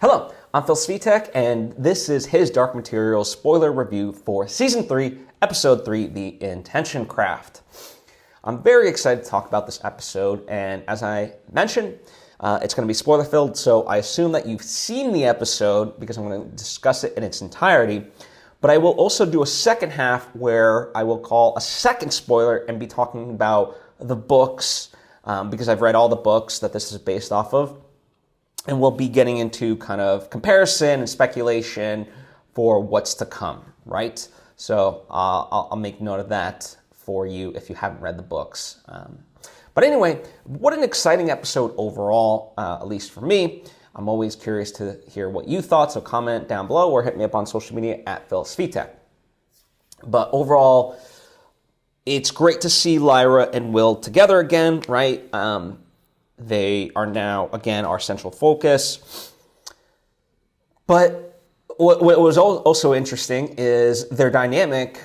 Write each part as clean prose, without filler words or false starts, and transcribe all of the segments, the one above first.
Hello, I'm Phil Svitek, and this is his Dark Materials spoiler review for Season 3, Episode 3, The Intention Craft. I'm very excited to talk about this episode, and as I mentioned, it's going to be spoiler-filled, so I assume that you've seen the episode because I'm going to discuss it in its entirety, but I will also do a second half where I will call a second spoiler and be talking about the books, because I've read all the books that this is based off of. And we'll be getting into kind of comparison and speculation for what's to come, right? So I'll make note of that for you if you haven't read the books. But anyway, what an exciting episode overall, at least for me. I'm always curious to hear what you thought, so comment down below or hit me up on social media at Phil Svitek. But overall, it's great to see Lyra and Will together again, right? They are now, again, our central focus. But what was also interesting is their dynamic,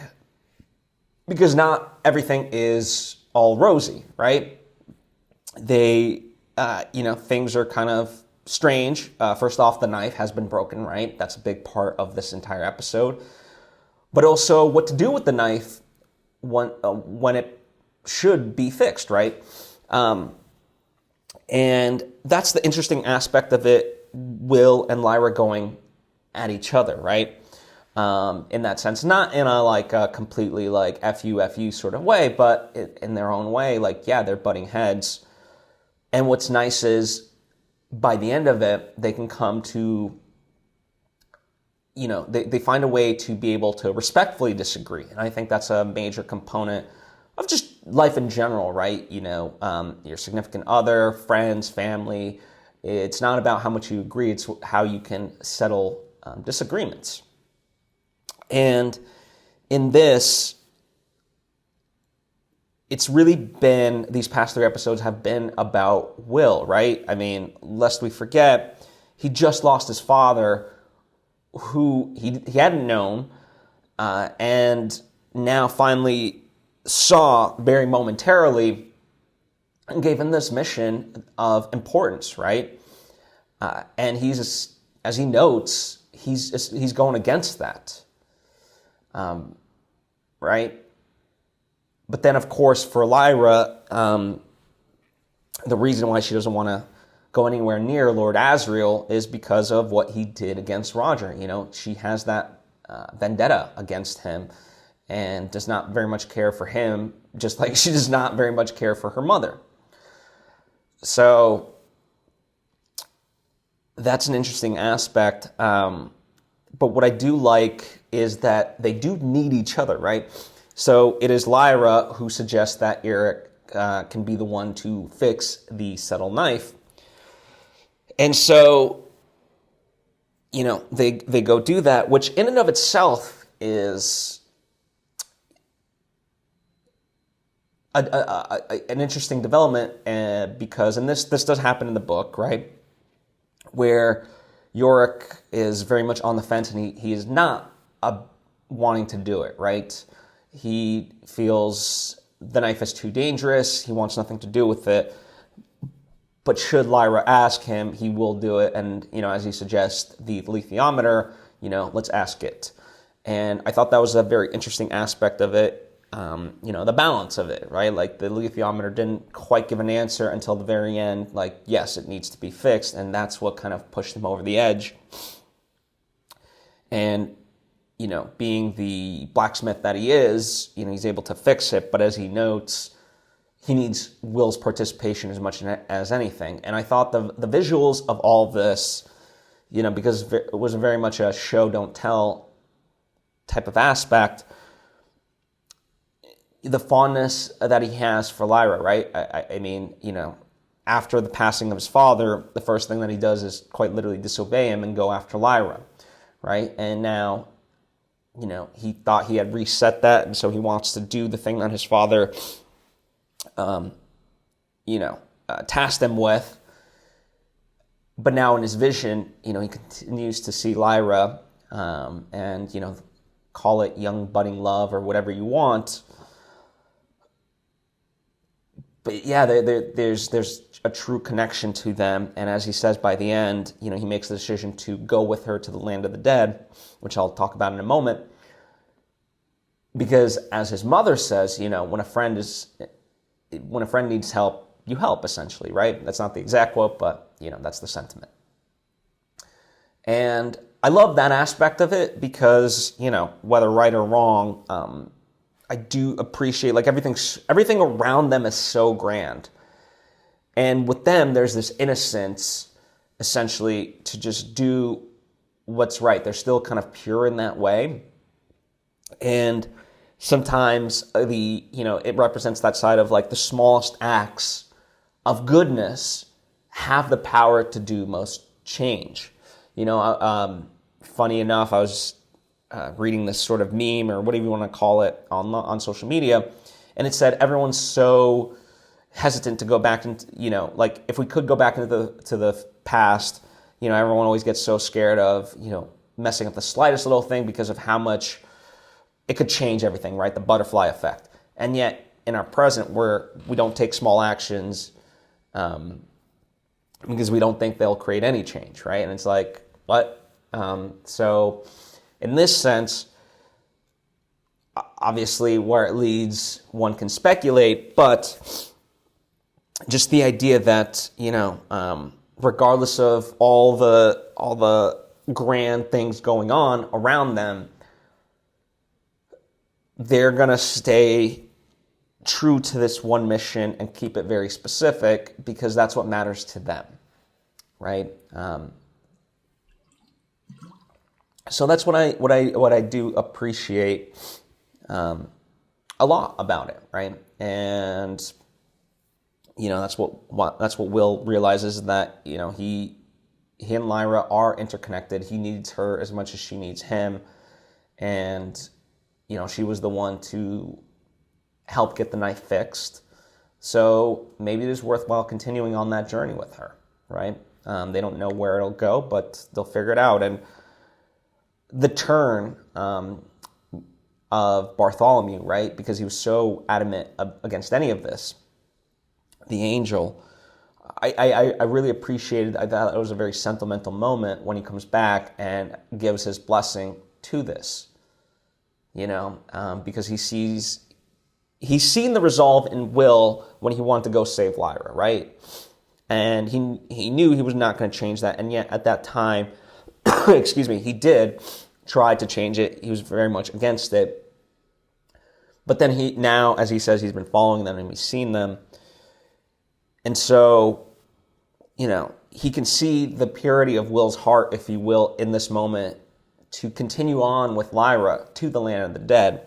because not everything is all rosy, right? They, things are kind of strange. First off, the knife has been broken, right? That's a big part of this entire episode. But also what to do with the knife when it should be fixed, right? And that's the interesting aspect of it, Will and Lyra going at each other, right? In that sense, not in a completely F you sort of way, but in their own way, they're butting heads. And what's nice is by the end of it, they can come to, they find a way to be able to respectfully disagree. And I think that's a major component of just life in general, right? Your significant other, friends, family. It's not about how much you agree, it's how you can settle disagreements. And in this, it's really been, these past 3 episodes have been about Will, right? I mean, lest we forget, he just lost his father, who he hadn't known, and now finally saw very momentarily and gave him this mission of importance, right? And he's, as he notes, he's going against that, right? But then, of course, for Lyra, the reason why she doesn't want to go anywhere near Lord Asriel is because of what he did against Roger. She has that vendetta against him and does not very much care for him, just like she does not very much care for her mother. So that's an interesting aspect. But what I do like is that they do need each other, right? So it is Lyra who suggests that Iorek can be the one to fix the subtle knife. And so, they go do that, which in and of itself is an interesting development, because, and this does happen in the book, right, where Iorek is very much on the fence, and he is not wanting to do it, right? He feels the knife is too dangerous. He wants nothing to do with it. But should Lyra ask him, he will do it. And, as he suggests, the lithiometer, let's ask it. And I thought that was a very interesting aspect of it. The balance of it, right? The lithiometer didn't quite give an answer until the very end. Yes, it needs to be fixed. And that's what kind of pushed him over the edge. And, being the blacksmith that he is, he's able to fix it. But as he notes, he needs Will's participation as much as anything. And I thought the visuals of all of this, because it was very much a show, don't tell type of aspect, the fondness that he has for Lyra, right? I mean, after the passing of his father, the first thing that he does is quite literally disobey him and go after Lyra, right? And now, he thought he had reset that, and so he wants to do the thing that his father tasked him with. But now in his vision, he continues to see Lyra, and, call it young budding love or whatever you want. but yeah, there's a true connection to them. And as he says by the end, he makes the decision to go with her to the land of the dead, which I'll talk about in a moment. Because as his mother says, when a friend needs help, you help, essentially, right? That's not the exact quote, but that's the sentiment. And I love that aspect of it because, whether right or wrong, I do appreciate, like, everything around them is so grand. And with them, there's this innocence, essentially, to just do what's right. They're still kind of pure in that way. And sometimes it represents that side of, like, the smallest acts of goodness have the power to do most change. Funny enough, I was reading this sort of meme or whatever you want to call it on social media, and it said everyone's so hesitant to go back into, like, if we could go back into the past, everyone always gets so scared of messing up the slightest little thing because of how much it could change everything, right? The butterfly effect. And yet in our present, we don't take small actions because we don't think they'll create any change, right? And it's like, what? So in this sense, obviously where it leads, one can speculate, but just the idea that, regardless of all the grand things going on around them, they're going to stay true to this one mission and keep it very specific because that's what matters to them, right? So that's what I do appreciate a lot about it, right? And that's what Will realizes, that he and Lyra are interconnected. He needs her as much as she needs him, and she was the one to help get the knife fixed. So maybe it is worthwhile continuing on that journey with her, right? They don't know where it'll go, but they'll figure it out. And the turn of Bartholomew, right? Because he was so adamant against any of this. The angel, I really appreciated. I thought it was a very sentimental moment when he comes back and gives his blessing to this. Because he's seen the resolve in Will when he wanted to go save Lyra, right? And he knew he was not going to change that, and yet at that time, he did try to change it. He was very much against it. But then now, as he says, he's been following them and he's seen them. And so, he can see the purity of Will's heart, if you will, in this moment to continue on with Lyra to the land of the dead.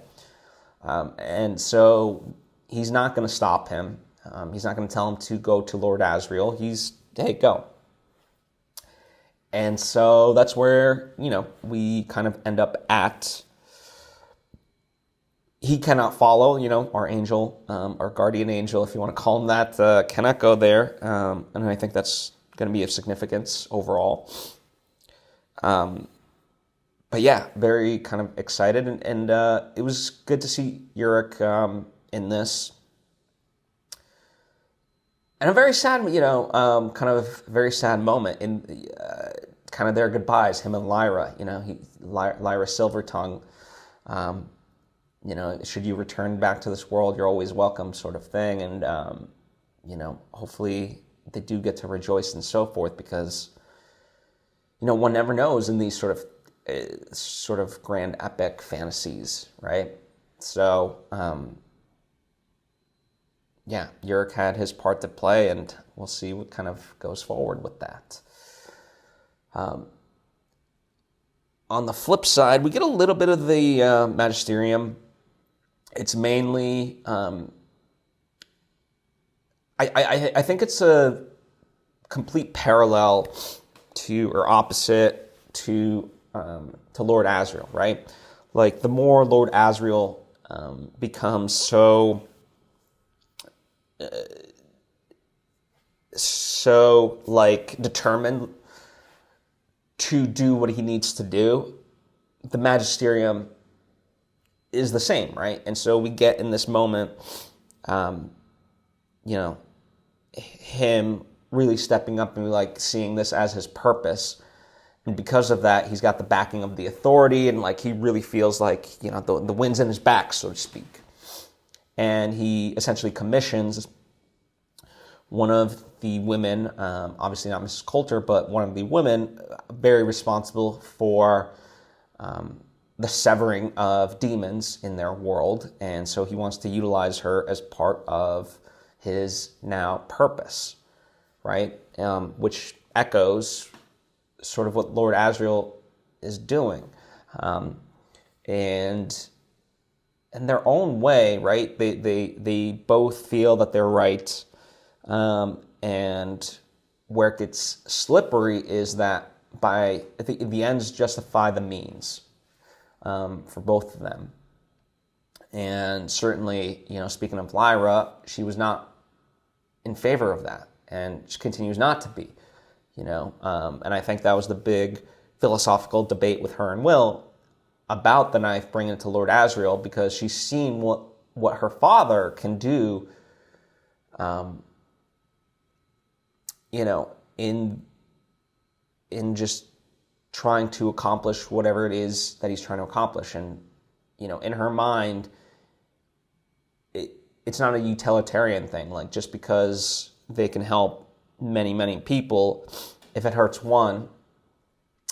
And so he's not going to stop him. He's not going to tell him to go to Lord Asriel. Hey, go. And so that's where, we kind of end up at. He cannot follow, our angel, our guardian angel, if you want to call him that, cannot go there. And I think that's going to be of significance overall. But yeah, very kind of excited. And it was good to see Iorek in this. And a very sad, kind of very sad moment in kind of their goodbyes, him and Lyra. Lyra Silvertongue, should you return back to this world, you're always welcome, sort of thing. And, hopefully they do get to rejoice and so forth, because, one never knows in these sort of grand epic fantasies, right? So, Iorek had his part to play, and we'll see what kind of goes forward with that. On the flip side, we get a little bit of the magisterium. It's mainly, I think it's a complete parallel to, or opposite to Lord Asriel, right? Like, the more Lord Asriel becomes so determined to do what he needs to do, the magisterium is the same, right? And so we get in this moment him really stepping up and like seeing this as his purpose. And because of that, he's got the backing of the authority, and like he really feels like, the wind's in his back, so to speak. And he essentially commissions one of the women, obviously not Mrs. Coulter, but one of the women very responsible for the severing of demons in their world. And so he wants to utilize her as part of his now purpose, right? Which echoes sort of what Lord Asriel is doing. And in their own way, right? They both feel that they're right. And where it gets slippery is that the ends justify the means for both of them. And certainly, speaking of Lyra, she was not in favor of that, and she continues not to be, and I think that was the big philosophical debate with her and Will about the knife bringing it to Lord Asriel, because she's seen what her father can do, in just trying to accomplish whatever it is that he's trying to accomplish. And, in her mind, it's not a utilitarian thing. Like, just because they can help many, many people, if it hurts one,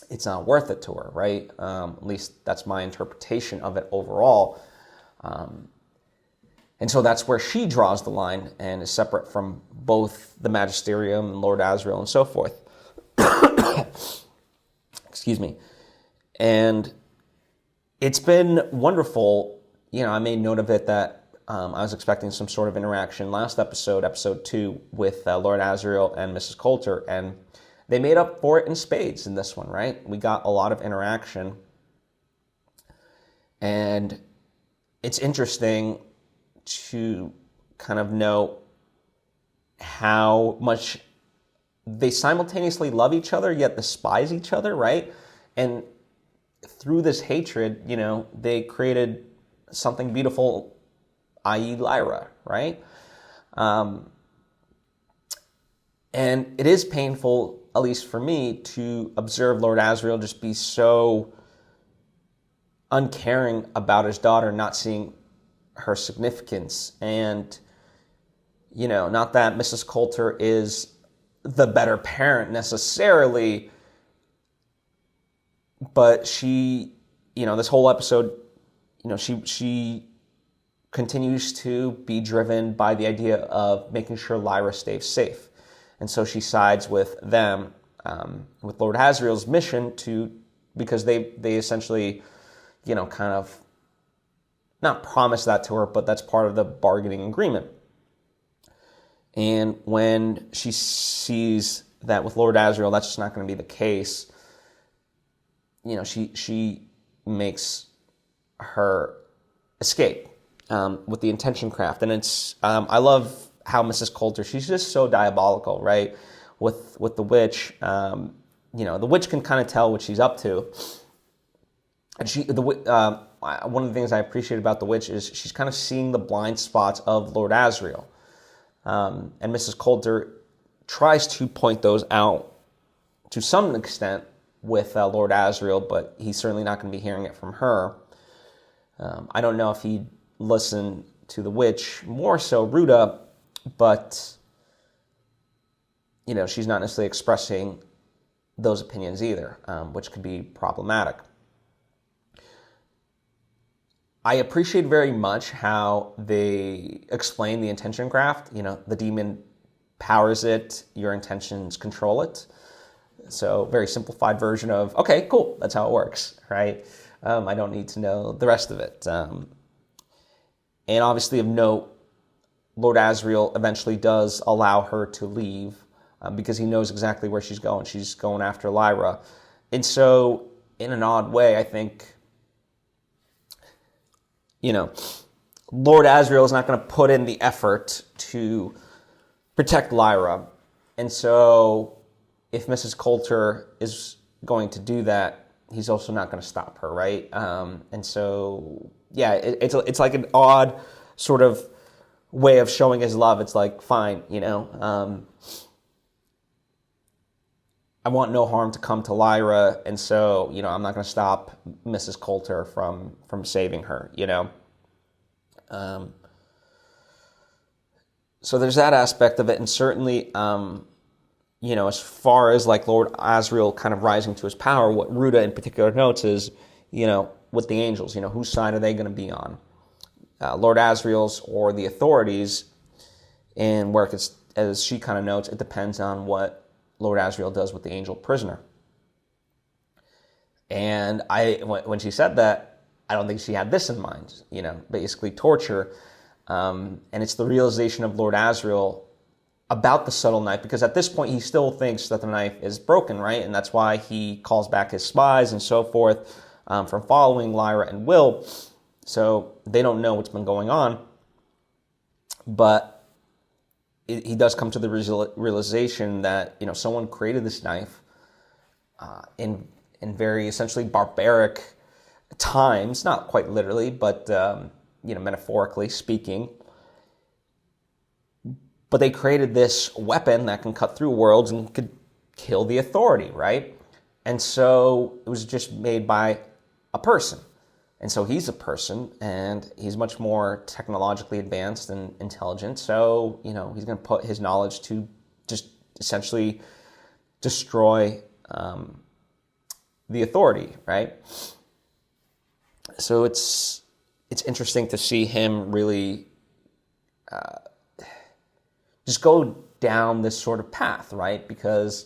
it's not worth it to her, right? At least that's my interpretation of it overall. And so that's where she draws the line and is separate from both the Magisterium and Lord Asriel and so forth. Excuse me. And it's been wonderful. I made note of it that I was expecting some sort of interaction last episode 2, with Lord Asriel and Mrs. Coulter, and they made up for it in spades in this one, right? We got a lot of interaction. And it's interesting to kind of know how much they simultaneously love each other, yet despise each other, right? And through this hatred, they created something beautiful, i.e. Lyra, right? And it is painful, at least for me, to observe Lord Asriel just be so uncaring about his daughter, not seeing her significance. And, not that Mrs. Coulter is the better parent necessarily, but she, this whole episode, she continues to be driven by the idea of making sure Lyra stays safe. And so she sides with them, with Lord Asriel's mission because they essentially, kind of not promise that to her, but that's part of the bargaining agreement. And when she sees that with Lord Asriel, that's just not going to be the case, she makes her escape with the intention craft. And it's I love how Mrs. Coulter, she's just so diabolical, right? With the witch, the witch can kind of tell what she's up to. And one of the things I appreciate about the witch is she's kind of seeing the blind spots of Lord Asriel. And Mrs. Coulter tries to point those out to some extent with Lord Asriel, but he's certainly not going to be hearing it from her. I don't know if he'd listen to the witch, more so Ruta, but, she's not necessarily expressing those opinions either, which could be problematic. I appreciate very much how they explain the intention craft. The demon powers it, your intentions control it. So very simplified version of, okay, cool, that's how it works, right? I don't need to know the rest of it. And obviously of note, Lord Asriel eventually does allow her to leave because he knows exactly where she's going. She's going after Lyra. And so, in an odd way, I think, Lord Asriel is not going to put in the effort to protect Lyra. And so, if Mrs. Coulter is going to do that, he's also not going to stop her, right? And so, yeah, it's like an odd sort of way of showing his love. It's like, fine, I want no harm to come to Lyra, and so, I'm not going to stop Mrs. Coulter from saving her, So there's that aspect of it, and certainly, as far as like Lord Asriel kind of rising to his power, what Ruta in particular notes is, with the angels, whose side are they going to be on? Lord Asriel's or the authorities, and where it's, as she kind of notes, it depends on what Lord Asriel does with the angel prisoner. And when she said that, I don't think she had this in mind, basically torture. And it's the realization of Lord Asriel about the subtle knife, because at this point he still thinks that the knife is broken, right? And that's why he calls back his spies and so forth from following Lyra and Will. So they don't know what's been going on. But he does come to the realization that, someone created this knife in very essentially barbaric times, not quite literally, but, metaphorically speaking. But they created this weapon that can cut through worlds and could kill the authority, right? And so it was just made by a person. And so he's a person, and he's much more technologically advanced and intelligent. So, he's going to put his knowledge to just essentially destroy the authority, right? So it's interesting to see him really just go down this sort of path, right? Because,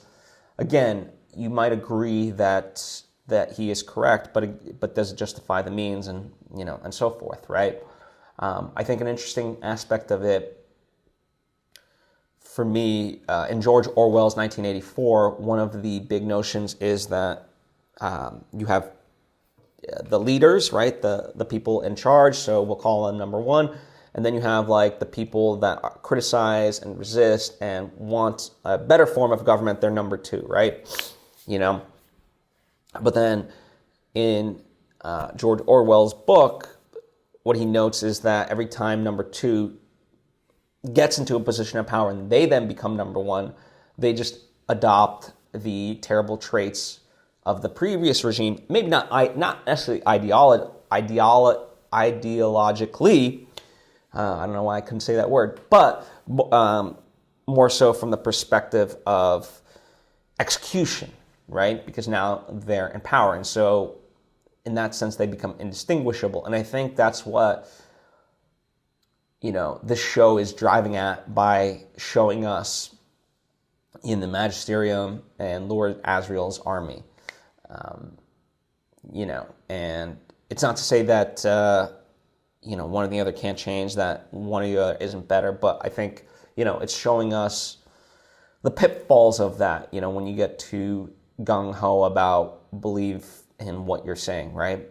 again, you might agree that he is correct, but does it justify the means, and and so forth, right? I think an interesting aspect of it for me in George Orwell's 1984, one of the big notions is that you have the leaders, right? The people in charge. So we'll call them number one, and then you have like the people that criticize and resist and want a better form of government. They're number two, right? But then in George Orwell's book, what he notes is that every time number two gets into a position of power and they then become number one, they just adopt the terrible traits of the previous regime. Maybe not necessarily ideologically. I don't know why I couldn't say that word, but more so from the perspective of execution. Right? Because now they're in power. And so in that sense, they become indistinguishable. And I think that's what, this show is driving at by showing us in the Magisterium and Lord Asriel's army. And it's not to say that, one or the other can't change, that one or the other isn't better. But I think, it's showing us the pitfalls of that, when you get too gung-ho about believe in what you're saying, right?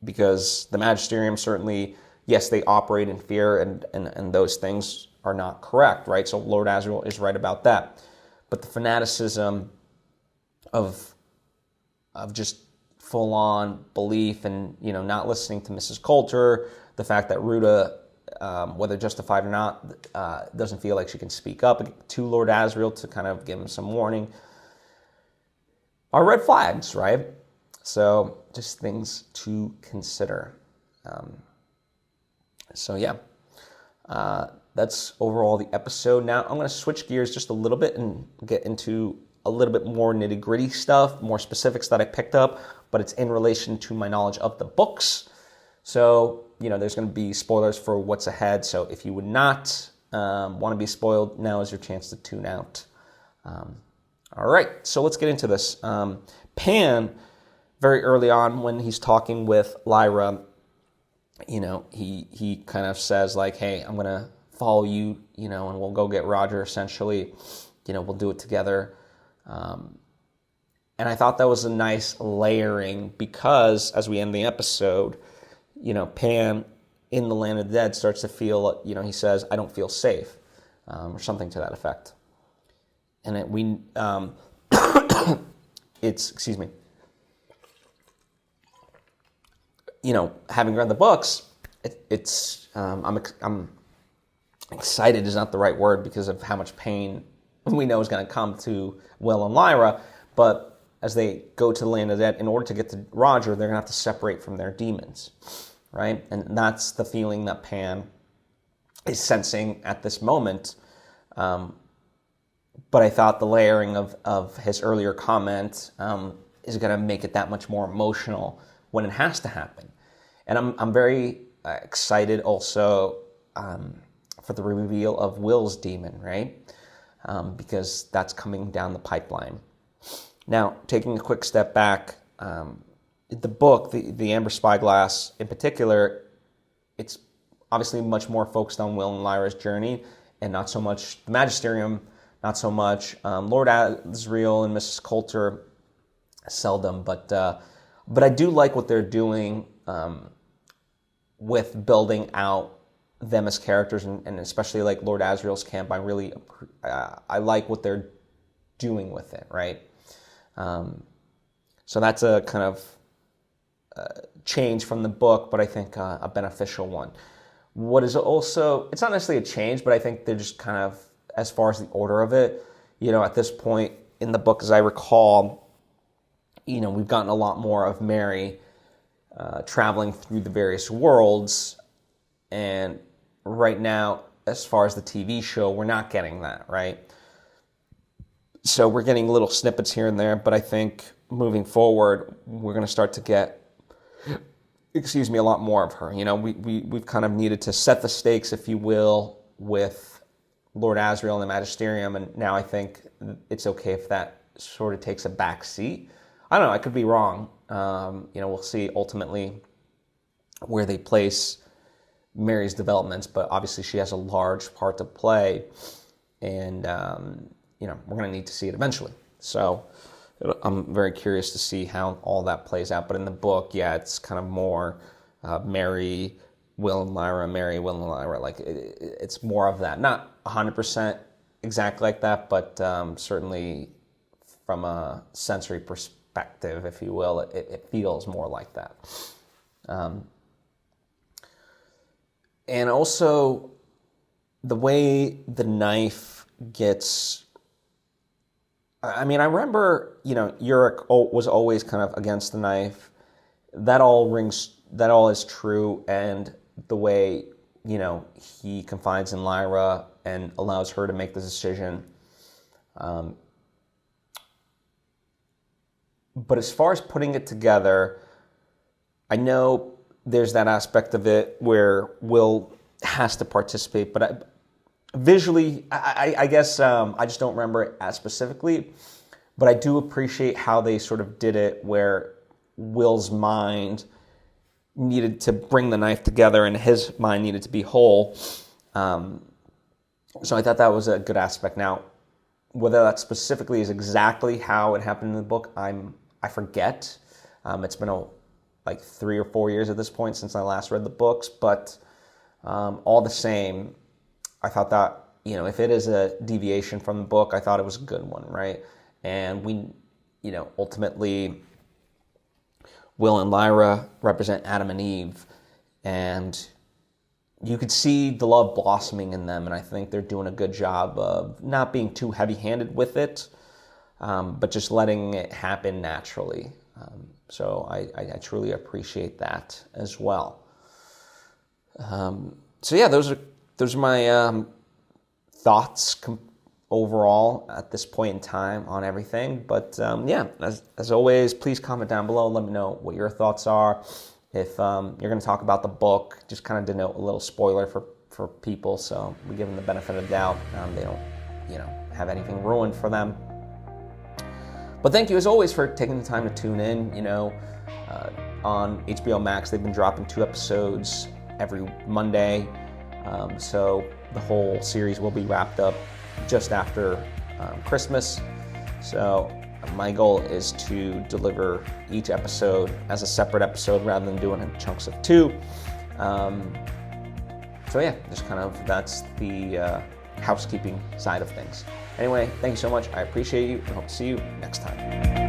Because the Magisterium certainly, yes, they operate in fear, and those things are not correct, right? So Lord Asriel is right about that. But the fanaticism of just full-on belief and, not listening to Mrs. Coulter, the fact that Ruta, whether justified or not, doesn't feel like she can speak up to Lord Asriel to kind of give him some warning, are red flags, right? So just things to consider. That's overall the episode. Now I'm going to switch gears just a little bit and get into a little bit more nitty-gritty stuff, more specifics that I picked up, but it's in relation to my knowledge of the books. So, there's going to be spoilers for what's ahead. So if you would not want to be spoiled, now is your chance to tune out. All right, so let's get into this. Pan, very early on when he's talking with Lyra, he kind of says like, hey, I'm going to follow you, and we'll go get Roger, essentially. We'll do it together. And I thought that was a nice layering because as we end the episode, Pan in the land of the dead starts to feel, he says, I don't feel safe, or something to that effect. And excuse me, having read the books, I'm excited is not the right word because of how much pain we know is going to come to Will and Lyra, but as they go to the land of the dead, in order to get to Roger, they're going to have to separate from their demons, right? And that's the feeling that Pan is sensing at this moment. But I thought the layering of his earlier comment is going to make it that much more emotional when it has to happen. And I'm very excited also for the reveal of Will's demon, right? Because that's coming down the pipeline. Now, taking a quick step back, the book, the Amber Spyglass in particular, it's obviously much more focused on Will and Lyra's journey and not so much the Magisterium, not so much Lord Asriel and Mrs Coulter, seldom, but I do like what they're doing with building out them as characters, and especially like Lord Asriel's camp. I like what they're doing with it, right? So that's a kind of change from the book, but I think a beneficial one. What is also, it's not necessarily a change, but I think they're just kind of, as far as the order of it, at this point in the book, as I recall, we've gotten a lot more of Mary traveling through the various worlds, and right now, as far as the TV show, we're not getting that, right? So we're getting little snippets here and there, but I think moving forward, we're going to start to get, a lot more of her. We've kind of needed to set the stakes, if you will, with Lord Asriel and the Magisterium, and now I think it's okay if that sort of takes a back seat. I don't know, I could be wrong. We'll see ultimately where they place Mary's developments, but obviously she has a large part to play, and we're going to need to see it eventually. So I'm very curious to see how all that plays out. But in the book, it's kind of more Mary, Will, and Lyra, Mary, Will, and Lyra. Like it's more of that. Not 100% exactly like that, but certainly from a sensory perspective, if you will, it feels more like that. And also the way the knife gets... I remember, Iorek was always kind of against the knife. That all is true, and the way, he confides in Lyra and allows her to make the decision. But as far as putting it together, I know there's that aspect of it where Will has to participate, but visually, I guess I just don't remember it as specifically, but I do appreciate how they sort of did it where Will's mind needed to bring the knife together and his mind needed to be whole. So I thought that was a good aspect. Now, whether that specifically is exactly how it happened in the book, I forget. It's been like 3 or 4 years at this point since I last read the books, but all the same, I thought that, if it is a deviation from the book, I thought it was a good one, right? And we, ultimately, Will and Lyra represent Adam and Eve, and you could see the love blossoming in them, and I think they're doing a good job of not being too heavy-handed with it, but just letting it happen naturally. So I truly appreciate that as well. Those are my thoughts overall at this point in time on everything. But as always, please comment down below. Let me know what your thoughts are. If you're going to talk about the book, just kind of denote a little spoiler for people, so we give them the benefit of the doubt. They don't, have anything ruined for them. But thank you, as always, for taking the time to tune in. On HBO Max, they've been dropping 2 episodes every Monday. So the whole series will be wrapped up just after Christmas. So my goal is to deliver each episode as a separate episode rather than doing it in chunks of 2. That's the housekeeping side of things. Anyway, thank you so much. I appreciate you and hope to see you next time.